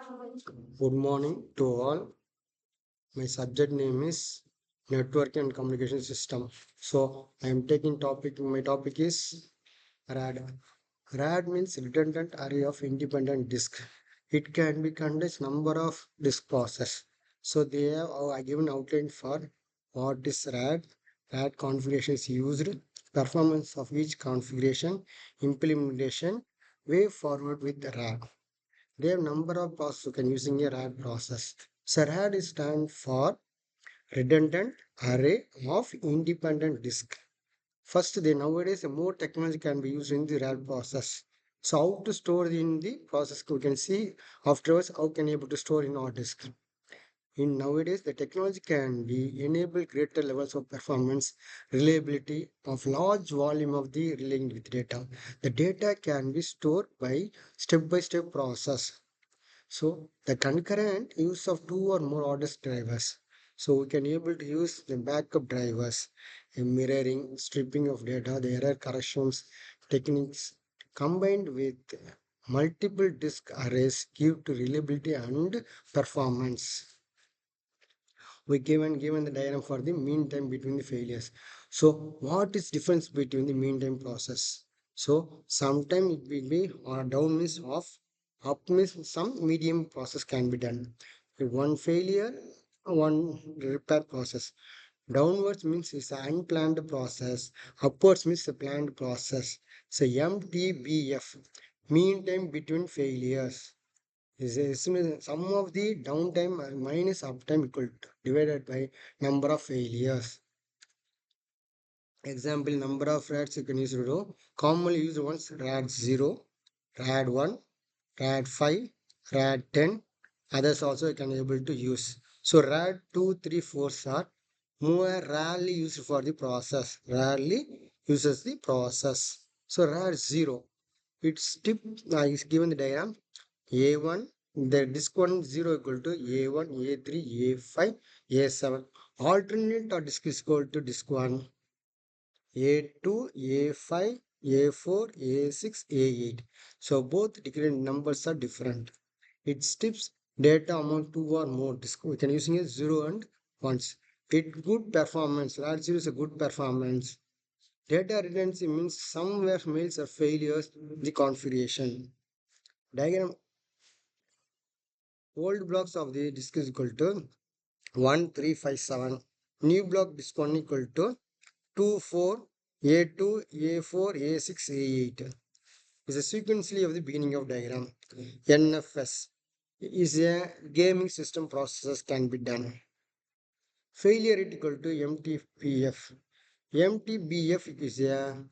Good morning to all. My subject name is Network and Communication System. So I am taking topic. My topic is RAD. RAD means redundant array of independent disk. It can be contains number of disk process. So they have given outline for what is RAD, RAD configuration is used, performance of each configuration, implementation, way forward with RAD. They have number of processes you can using a RAD process. So RAD is stand for redundant array of independent disk. First, nowadays more technology can be used in the RAD process. So how to store in the process we can see afterwards how can able to store in our disk. In nowadays, the technology can be enable greater levels of performance, reliability of large volume of the relaying with data. The data can be stored by step-by-step process. So the concurrent use of two or more orders drivers. So we can able to use the backup drivers, mirroring, stripping of data, the error corrections techniques combined with multiple disk arrays give to reliability and performance. We given the diagram for the mean time between the failures. So what is difference between the mean time process? So sometimes it will be or down means off, up means some medium process can be done. If one failure, one repair process. Downwards means it's an unplanned process. Upwards means a planned process. So MTBF, mean time between failures. Sum of the downtime minus uptime equal to divided by number of failures. Example, number of rats you can use to do. Commonly used ones RAD 0, RAD 1, RAD 5, RAD 10. Others also you can able to use. So RAD 2, 3, 4 are more rarely used for the process. Rarely uses the process. So RAD 0. Its tip is given the diagram. A1, the disk 1 0 equal to A1, A3, A5, A7. Alternate or disk is equal to disk 1, A2, A5, A4, A6, A8. So both different numbers are different. It strips data among two or more disk. We can using a 0 and 1s. It good performance. Large 0 is a good performance. Data redundancy means somewhere mails or failures the configuration. Diagram. Old blocks of the disk is equal to 1357. New block disk 1 equal to 24 A2, A4, A6, A8. Is a sequentially of the beginning of diagram. NFS is a gaming system processes can be done. Failure rate equal to MTBF. MTBF is a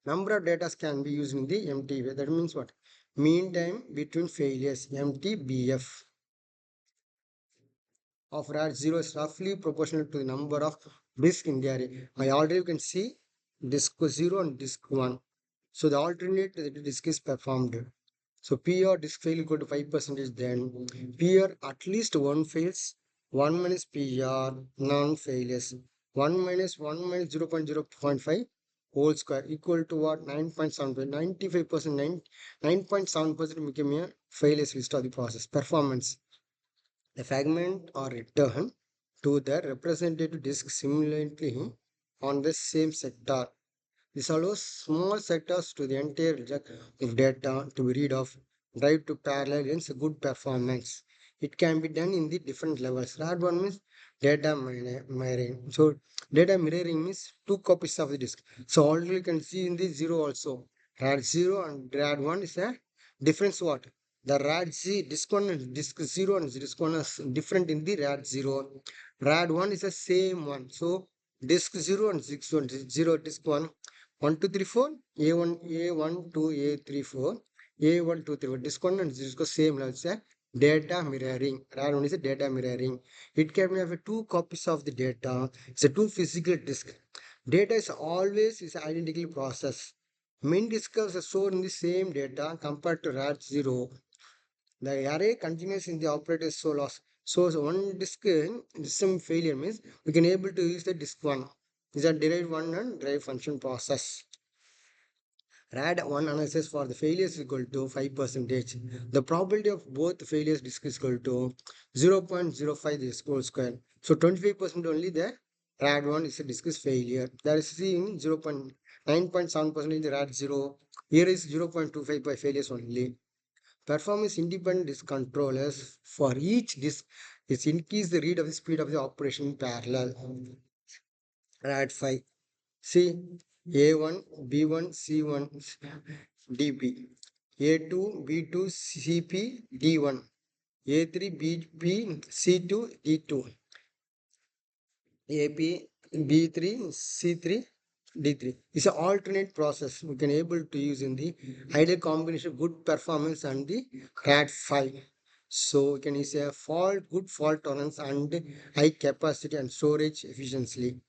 number of data can be used in the MTBF. That means what? Mean time between failures. MTBF of RAD 0 is roughly proportional to the number of disks in the array. I already can see disk 0 and disk 1. So the alternate disk is performed. So PR disk fail equal to 5% then PR at least one fails, 1 minus PR non failures. 1 minus 1 minus 0.0.5 whole square equal to what 9.75 95% 9.7% became a failures list of the process performance. The fragment or return to the representative disk simultaneously on the same sector. This allows small sectors to the entire jack of data to be read off, drive to parallel and good performance. It can be done in the different levels. RAD one means data mirroring. So data mirroring means two copies of the disk. So already you can see in the zero also. RAD 0 and RAD 1 is a difference what? The RAD Z disk 1 and disk 0 and disk 1 is different in the RAD 0. RAD 1 is the same one. So disk 0 and disk 1 0 disk 1 1 2 3 4 A1 A1 2 A3 4 A1 2 3 4 disk 1 and disk same level. It's a data mirroring. RAD 1 is a data mirroring. It can have two copies of the data. It's a two physical disk. Data is always is identically processed. Main disks are stored in the same data compared to RAD 0. The array continues in the operator so loss. So one disk system failure means we can able to use the disk one. These are derived one and derived function process. RAD1 analysis for the failures is equal to 5%. The probability of both failures disk is equal to 0.05 the whole square. So 25% only the RAD1 is a disk is failure. That is seen 0.9.7% in the RAD0. Here is 0.25 by failures only. Performance independent disk controllers for each disk is increase the read of the speed of the operation in parallel. RAD5. See A1, B1, C1, DP. A2, B2, CP, D1. A3, BP, C2, D2. AP, B3, C3, D3. It's an alternate process we can able to use in the ideal combination of good performance and the RAD5. So we can use a good fault tolerance and high capacity and storage efficiently.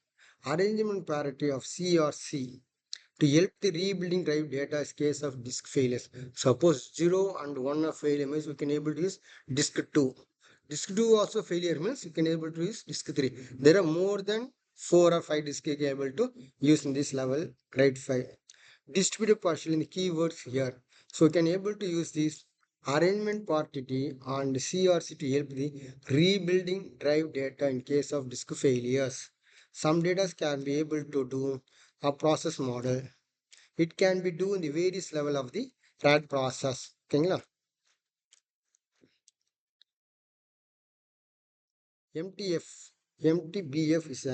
Arrangement parity of C or C to help the rebuilding drive data is case of disk failures. Suppose 0 and 1 of failure means we can able to use disk 2. Disk 2 also failure means you can able to use disk 3. There are more than 4 or 5 disks you can able to use in this level, right 5. Distributed partial in the keywords here. So you can able to use this arrangement parity and CRC to help the rebuilding drive data in case of disk failures. Some data can be able to do a process model. It can be do in the various level of the RAD process. Okay, MTF, MTBF is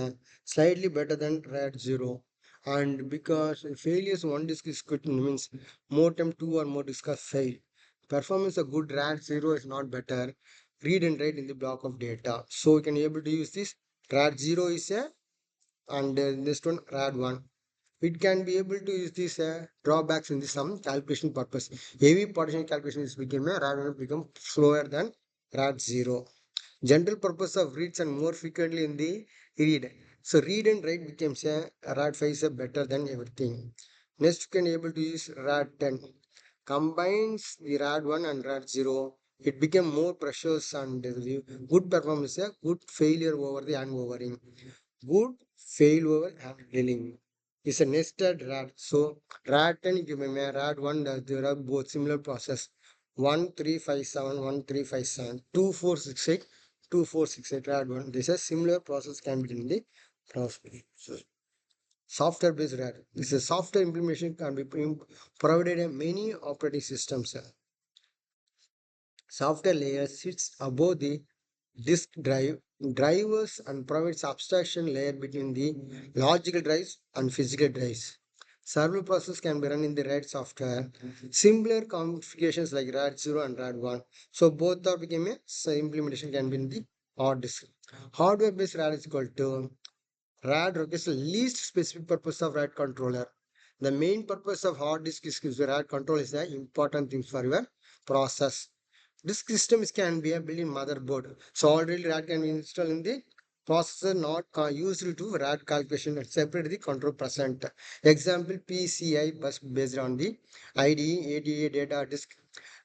slightly better than RAD 0. And because failures one disk is quit means more time two or more disks are failed. Performance of good RAD 0 is not better. Read and write in the block of data. So we can able to use this. RAD 0 is a and this one RAD 1. It can be able to use these drawbacks in the some calculation purpose. Heavy partition calculation is become a RAD 1 become slower than RAD 0. General purpose of reads and more frequently in the read. So read and write becomes a RAD 5 is a better than everything. Next you can able to use RAD 10. Combines the RAD 1 and RAD 0. It became more precious and the good performance, a good failure over the hangovering. Good failover handling is a nested RAD. So RAD 10 give me a RAD 1 there are both similar process. 1357, 1357, 2468, 2468 RAD 1. This is similar process can be done in the process. Software based RAD. This is software implementation can be provided in many operating systems. Software layer sits above the disk drive drivers and provides abstraction layer between the logical drives and physical drives. Server process can be run in the RAID software. Similar configurations like RAID 0 and RAID 1. So both are became a implementation can be in the hard disk. Hardware based RAID is equal to RAID requires the least specific purpose of RAID controller. The main purpose of hard disk is the RAID control is the important thing for your process. Disk systems can be a built-in motherboard. So already RAD can be installed in the processor not used to RAD calculation and separate the control present. Example PCI bus based on the IDE, ADA data disk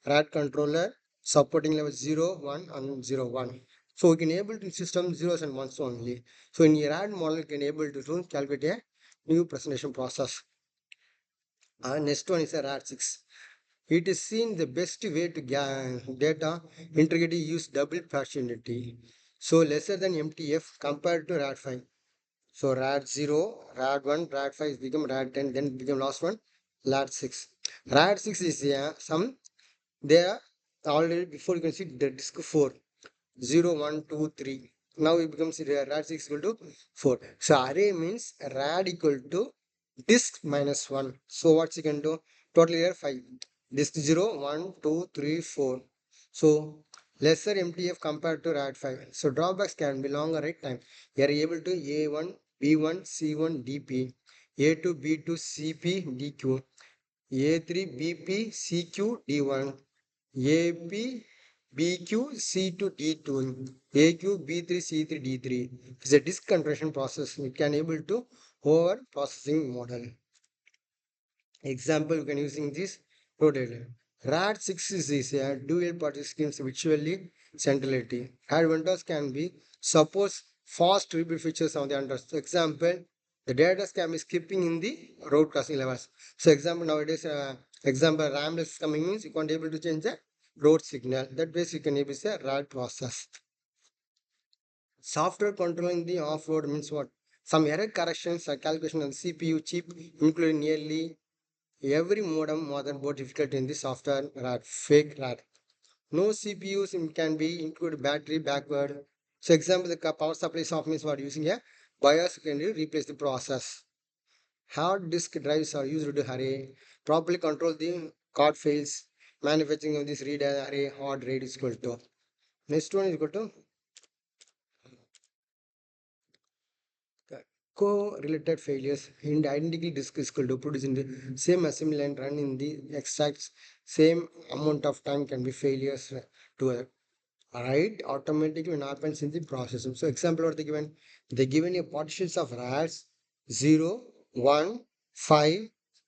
RAD controller supporting level 0, 1 and 0, 1. So we can able to system zeros and ones only. So in your RAD model you can able to calculate a new presentation process. Next one is a RAD 6. It is seen the best way to get data integrity use double partitionality. So lesser than MTF compared to RAD 5. So RAD 0, RAD 1, RAD 5 is become RAD 10, then become last one, RAD 6. RAD 6 is some there already before you can see the disk 4. 0, 1, 2, 3. Now it becomes RAD 6 equal to 4. So array means RAD equal to disk minus 1. So what you can do? Total here 5. Disk 0, 1, 2, 3, 4. So lesser MTF compared to RAD 5. So drawbacks can be longer write time. You are able to A1, B1, C1, DP, A2, B2, CP, DQ, A3, BP, CQ, D1, AP, BQ, C2, D2, AQ, B3, C3, D3. It's a disk compression process. We can able to over processing model. Example, we can using this rotator. RAD 6 is a dual party schemes virtually centrality. RAD vendors can be suppose fast rebuild features on the under. Example, The data can be skipping in the road crossing levels. So example nowadays, example RAM is coming means you can't able to change the road signal. That way you can able to say RAD process. Software controlling the off-road means what? Some error corrections or calculation on CPU chip, including nearly every modem motherboard difficult in the software RAD, fake RAD. No CPUs can be included battery backward. So example, the power supply software means what using a BIOS can replace the process. Hard disk drives are used to array, properly control the card fails. Manufacturing of this read array hard rate is equal to. Next one is equal to co-related failures in the identical disk is equal to produce in the same assembly line run in the exact same amount of time can be failures to write automatically when happens in the processor. So example what they given? They given you partitions of RADs 0, 1, 5,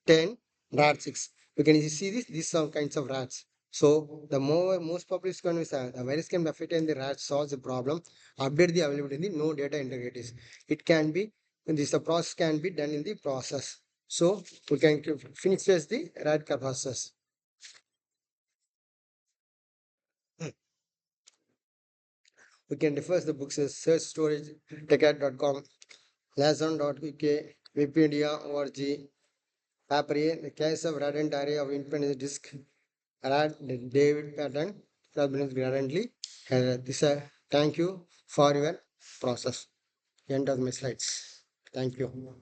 10, RAD 6. You can see this, these are kinds of RADs. So the most popular is going to the virus can be affected in the RAD solves the problem, update the availability in the no data integrities. It can be this the process can be done in the process. So we can finish this the RAD process. We can refer the books as search storage, techat.com, Lazon.uk, Wikipedia, org, paper A, the case of redundant array of independent disk, RAD, David pattern, redundantly. This thank you for your process. End of my slides. Thank you.